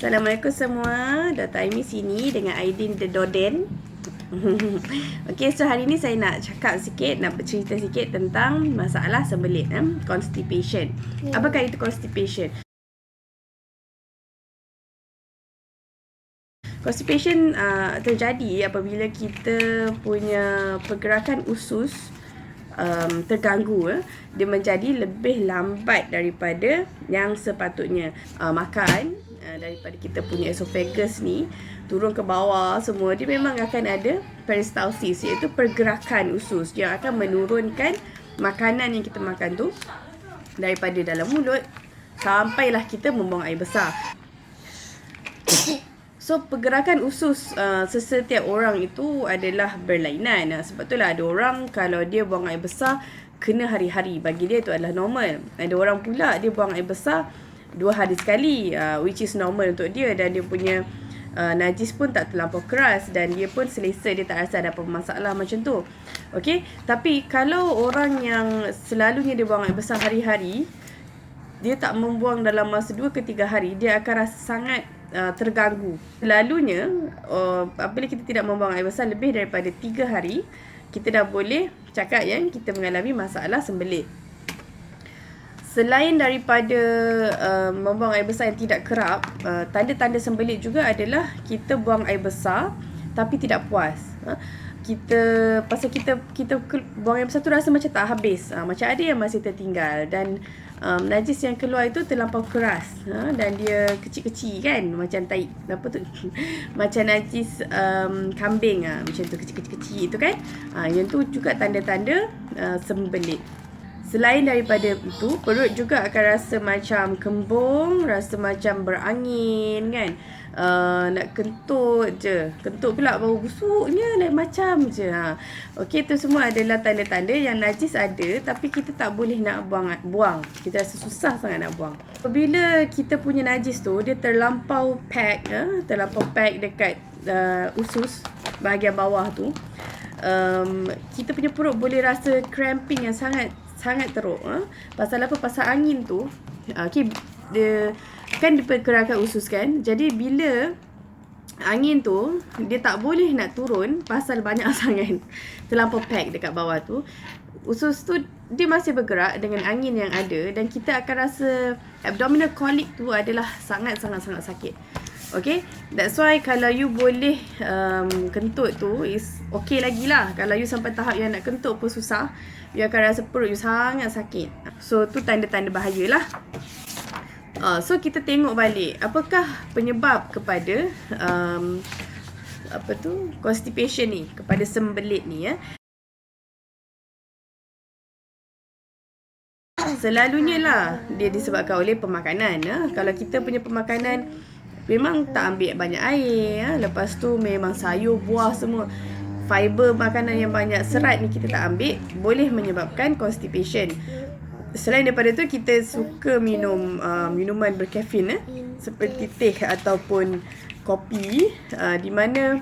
Assalamualaikum semua. Dr. Aimi sini dengan Aidin the Doden. Okey, so hari ni saya nak cakap sikit, nak bercerita sikit tentang masalah sembelit, constipation. Apakah itu constipation? Constipation terjadi apabila kita punya pergerakan usus terganggu. Dia menjadi lebih lambat daripada yang sepatutnya. Makan daripada kita punya esophagus ni turun ke bawah semua, dia memang akan ada peristalsis, iaitu pergerakan usus yang akan menurunkan makanan yang kita makan tu daripada dalam mulut sampailah kita membuang air besar. So pergerakan usus sesetiap orang itu adalah berlainan. Sebab itulah ada orang kalau dia buang air besar kena hari-hari, bagi dia itu adalah normal. Ada orang pula dia buang air besar 2 hari sekali, which is normal untuk dia, dan dia punya najis pun tak terlampau keras dan dia pun selesa, dia tak rasa ada apa masalah macam tu. Okey, tapi kalau orang yang selalunya dia buang air besar hari-hari, dia tak membuang dalam masa 2 ke 3 hari, dia akan rasa sangat terganggu. Selalunya apabila kita tidak membuang air besar lebih daripada 3 hari, kita dah boleh cakap yang kita mengalami masalah sembelit. Selain daripada membuang air besar yang tidak kerap, tanda-tanda sembelit juga adalah kita buang air besar tapi tidak puas. Pasal kita buang air besar tu rasa macam tak habis, macam ada yang masih tertinggal, dan najis yang keluar itu terlampau keras, dan dia kecil-kecil kan, macam tai apa tu macam najis kambing, macam tu kecil-kecil itu kan. Yang tu juga tanda-tanda sembelit. Selain daripada itu, perut juga akan rasa macam kembung, rasa macam berangin kan. Nak kentut je. Kentut pula bau busuknya lain macam je. Okey, tu semua adalah tanda-tanda yang najis ada tapi kita tak boleh nak buang. Kita rasa susah sangat nak buang. Apabila kita punya najis tu dia terlampau pack, dekat usus bahagian bawah tu, kita punya perut boleh rasa cramping yang sangat teruk. Pasal apa? Pasal angin tu, okay, dia kan dipergerakan usus kan. Jadi bila angin tu dia tak boleh nak turun pasal banyak sangat terlampau pack dekat bawah tu, usus tu dia masih bergerak dengan angin yang ada, dan kita akan rasa abdominal colic tu adalah sangat sakit. Okay, that's why kalau you boleh kentut tu is okay lagi lah. Kalau you sampai tahap yang nak kentut pun susah, you akan rasa perut you sangat sakit. So tu tanda-tanda bahaya lah. So kita tengok balik apakah penyebab kepada constipation ni, kepada sembelit ni ya. Selalunya lah dia disebabkan oleh pemakanan. Kalau kita punya pemakanan memang tak ambil banyak air, lepas tu memang sayur, buah semua, fiber makanan yang banyak, serat ni kita tak ambil, boleh menyebabkan constipation. Selain daripada tu, kita suka minum minuman berkafein seperti teh ataupun kopi, di mana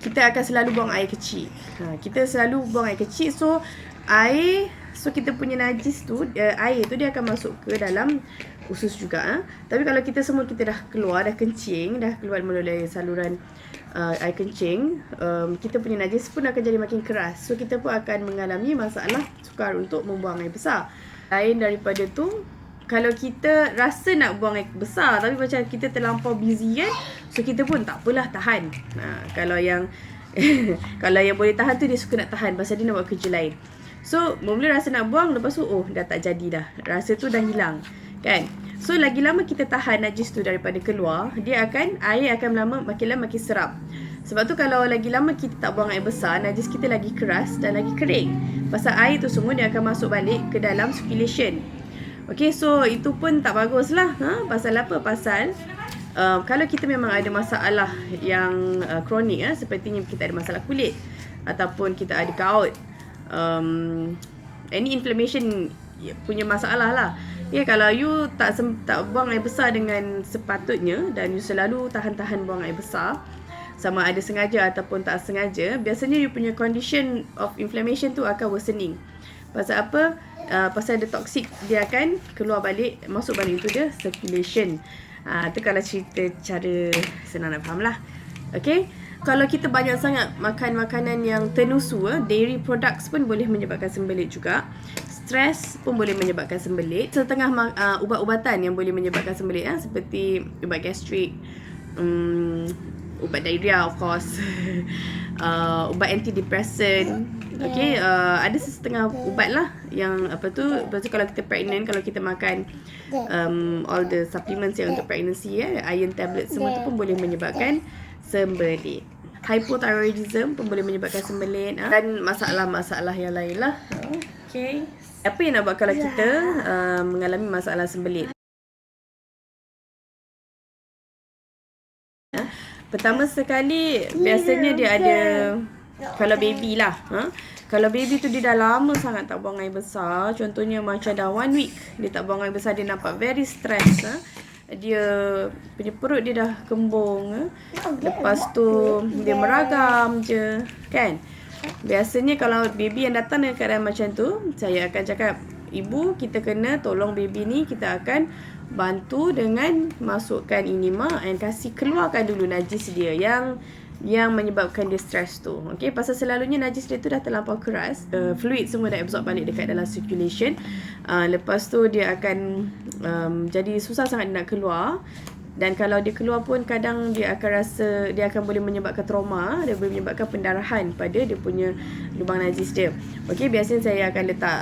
kita akan selalu buang air kecil. Kita selalu buang air kecil, so kita punya najis tu, air tu dia akan masuk ke dalam usus juga. Tapi kalau kita dah keluar, dah kencing, dah keluar melalui saluran air kencing, kita punya najis pun akan jadi makin keras. So kita pun akan mengalami masalah sukar untuk membuang air besar. Lain daripada tu, kalau kita rasa nak buang air besar tapi macam kita terlampau busy kan, so kita pun tak apalah, tahan. Kalau yang kalau yang boleh tahan tu, dia suka nak tahan pasal dia nak buat kerja lain. So mula rasa nak buang, lepas tu dah tak jadi dah, rasa tu dah hilang kan. So lagi lama kita tahan najis tu daripada keluar, air akan makin lama makin serap. Sebab tu kalau lagi lama kita tak buang air besar, najis kita lagi keras dan lagi kering. Pasal air tu semua dia akan masuk balik ke dalam circulation. Okay, so itu pun tak bagus lah. Pasal apa? Pasal kalau kita memang ada masalah yang kronik, sepertinya kita ada masalah kulit ataupun kita ada gout, any inflammation punya masalah lah. Kalau you tak buang air besar dengan sepatutnya, dan you selalu tahan-tahan buang air besar, sama ada sengaja ataupun tak sengaja, biasanya you punya condition of inflammation tu akan worsening. Pasal apa? Pasal ada toxic, dia akan keluar balik, masuk balik into the circulation. Tu kalau cerita cara senang nak faham lah. Okay. Kalau kita banyak sangat makan makanan yang ternusu, dairy products pun boleh menyebabkan sembelit juga. Stres pun boleh menyebabkan sembelit. Setengah ubat-ubatan yang boleh menyebabkan sembelit, seperti ubat gastrik, ubat diarrhea of course, ubat antidepressant. Okay, ada setengah ubat lah yang apa tu. Lepas tu kalau kita pregnant, kalau kita makan all the supplements yang untuk pregnancy, iron tablet semua tu pun boleh menyebabkan sembelit. Hypothyroidism pun boleh menyebabkan sembelit, dan masalah-masalah yang lain lah. Okay, apa yang nak buat kalau kita mengalami masalah sembelit? Pertama sekali, biasanya dia ada, kalau baby lah, kalau baby tu dia dah lama sangat tak buang air besar, contohnya macam dah 1 week dia tak buang air besar, dia nampak very stress, dia punya perut dia dah kembung, lepas tu dia meragam je, kan. Biasanya kalau baby yang datang dengan keadaan macam tu, saya akan cakap, ibu, kita kena tolong baby ni, kita akan bantu dengan masukkan enema and kasih keluarkan dulu najis dia yang menyebabkan dia stress tu. Okay, pasal selalunya najis dia tu dah terlampau keras, fluid semua dah absorb balik dekat dalam circulation. Lepas tu dia akan jadi susah sangat nak keluar. Dan kalau dia keluar pun kadang dia akan rasa, dia akan boleh menyebabkan trauma, dia boleh menyebabkan pendarahan pada dia punya lubang najis dia. Okey, biasanya saya akan letak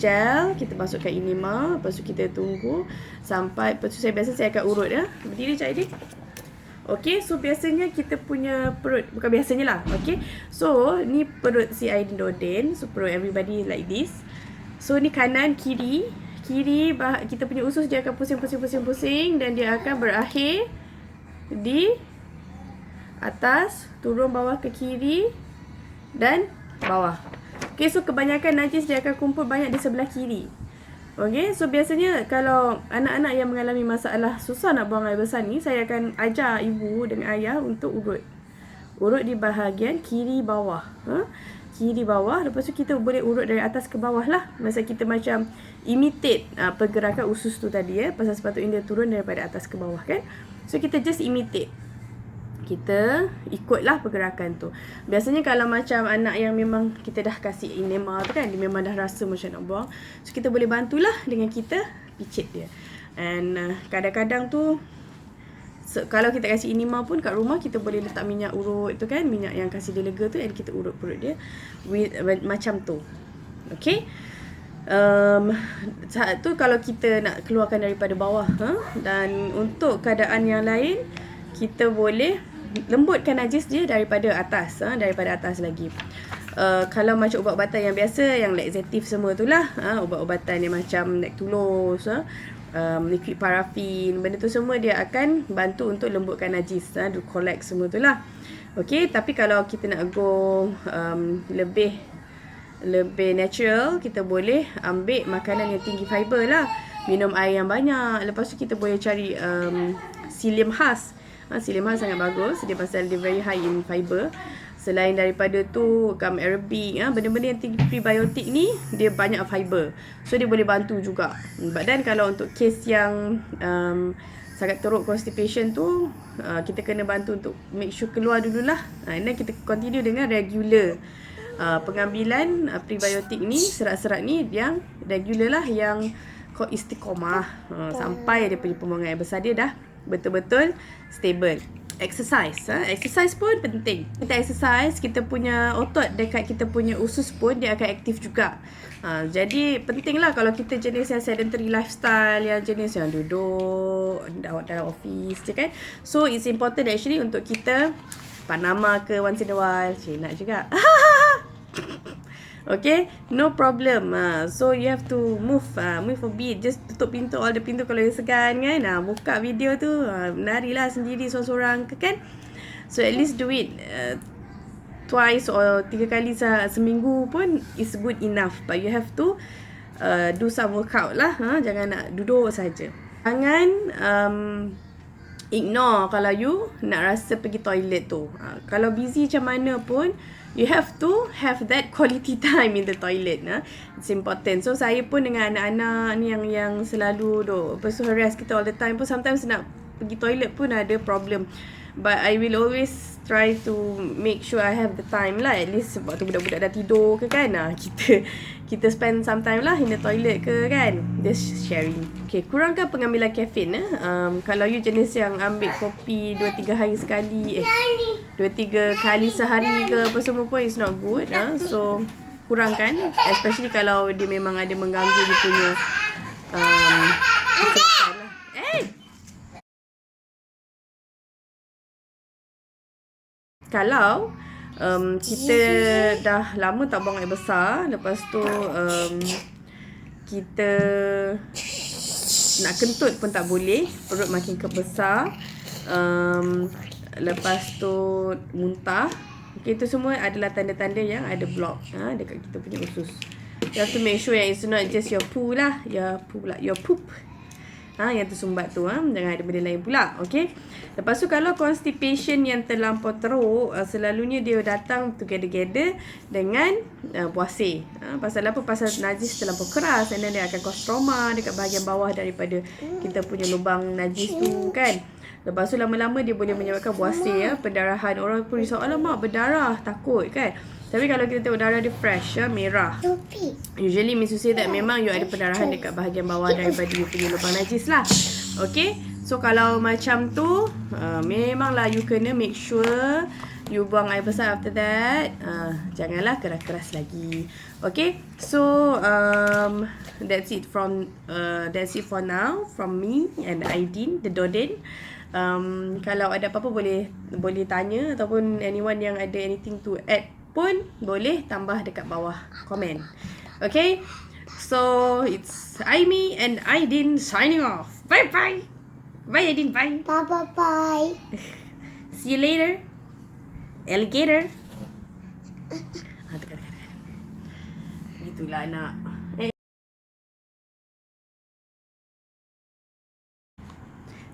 gel, kita masukkan enema, lepas tu kita tunggu sampai, lepas tu saya akan urut Berdiri Cik Aidil. Okey, so biasanya kita punya perut, bukan biasanya lah. Okey, so ni perut si Aidil Nordin. So perut everybody like this. So ni kanan, kiri, kita punya usus dia akan pusing dan dia akan berakhir di atas, turun bawah ke kiri dan bawah. Okay, so kebanyakan najis dia akan kumpul banyak di sebelah kiri. Okay, so biasanya kalau anak-anak yang mengalami masalah susah nak buang air besar ni, saya akan ajar ibu dengan ayah untuk urut di bahagian kiri bawah. Kiri bawah, lepas tu kita boleh urut dari atas ke bawah lah. Masa kita macam imitate pergerakan usus tu tadi, pasal sepatutnya dia turun daripada atas ke bawah, kan. So kita just imitate, kita ikutlah pergerakan tu. Biasanya kalau macam anak yang memang kita dah kasih enema tu kan, dia memang dah rasa macam nak buang, so kita boleh bantulah dengan kita picit dia. And kadang-kadang tu kalau kita kasih enema pun kat rumah, kita boleh letak minyak urut tu kan, minyak yang kasih dia lega tu, and kita urut perut dia macam tu. Okay, saat tu kalau kita nak keluarkan daripada bawah, dan untuk keadaan yang lain, kita boleh lembutkan najis dia daripada atas, daripada atas lagi. Kalau macam ubat-ubatan yang biasa, yang laxatif semua tu lah, ubat-ubatan yang macam Lactulose, liquid paraffin, benda tu semua dia akan bantu untuk lembutkan najis, collect semua tu lah. Okay, tapi kalau kita nak go lebih natural, kita boleh ambil makanan yang tinggi fiber lah, minum air yang banyak. Lepas tu kita boleh cari psyllium husk. Psyllium husk sangat bagus, dia pasal dia very high in fiber. Selain daripada tu, gum arabic, benda-benda yang tinggi prebiotik ni, dia banyak fiber, so dia boleh bantu juga. But then kalau untuk kes yang sangat teruk constipation tu, kita kena bantu untuk make sure keluar dululah. And then kita continue dengan regular pengambilan prebiotik ni, serat-serat ni yang regular lah, yang istiqomah, sampai dia punya pembuangan air besar dia dah betul-betul stable. Exercise, exercise pun penting. Kita exercise, kita punya otot dekat kita punya usus pun dia akan aktif juga. Jadi penting lah kalau kita jenis yang sedentary lifestyle, yang jenis yang duduk dalam office je kan. So it's important actually untuk kita Panama ke once in a while. Nak juga. Okay, no problem. So you have to move a bit. Just tutup pintu, all the pintu kalau you segan kan. Buka video tu, menarilah sendiri seorang-seorang ke kan. So at least do it twice or 3 kali seminggu pun is good enough. But you have to do some workout lah. Jangan nak duduk saja. Jangan ignore kalau you nak rasa pergi toilet tu. Kalau busy macam mana pun, you have to have that quality time in the toilet. It's important. So saya pun dengan anak-anak ni yang selalu duk harass kita all the time pun, sometimes nak pergi toilet pun ada problem. But I will always try to make sure I have the time lah. At least sebab tu budak-budak dah tidur ke kan. Kita spend some time lah in the toilet ke kan. Just sharing. Okay, kurangkan pengambilan caffeine. Kalau you jenis yang ambil kopi 2-3 hari sekali, 2-3 kali sehari ke apa semua pun is not good. So kurangkan, especially kalau dia memang ada mengganggu dia punya kesihatan lah. Kalau kita dah lama tak buang air besar, lepas tu kita nak kentut pun tak boleh, perut makin kebesar, lepas tu muntah. Okay, itu semua adalah tanda-tanda yang ada block dekat kita punya usus. You have to make sure yang it's not just your poo lah, your poop. Yang tersumbat tu, jangan ada benda lain pula. Okay. Lepas tu kalau constipation yang terlampau teruk, selalunya dia datang together dengan puasir. Pasal apa? Pasal najis terlampau keras, and then dia akan cause trauma dekat bahagian bawah daripada kita punya lubang najis tu kan. Lepas tu lama-lama dia boleh menyebabkan buasir, pendarahan. Orang pun risau, alamak berdarah, takut kan. Tapi kalau kita tengok darah dia fresh, merah, usually means to say that memang you ada pendarahan dekat bahagian bawah daripada you punya lubang najis lah. Okay, so kalau macam tu, memanglah you kena make sure you buang air besar after that. Janganlah keras-keras lagi. Okay, so that's it for now from me and Aidin, the Doden. Kalau ada apa-apa boleh tanya, ataupun anyone yang ada anything to add pun boleh tambah dekat bawah komen. Okay, so it's Aimi and Aidin signing off. Bye bye. Bye Aidin, bye. Bye bye bye. See you later, alligator. Dekat. Gitulah anak.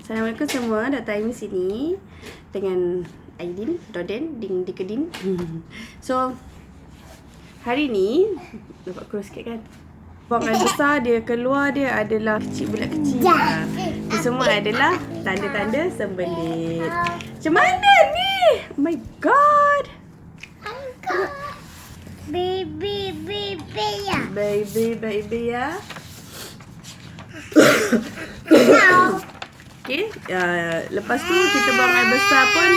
Assalamualaikum semua, Dr. Aimi sini dengan Aidin, Doden, Dikedin. So, hari ni nampak kurus sikit kan? Buang air besar, dia keluar dia adalah bulat kecil. Itu semua adalah tanda-tanda sembelit. Macam mana ni? Oh my god. Baby ya. Baby ya. Okay, lepas tu kita buang air besar pun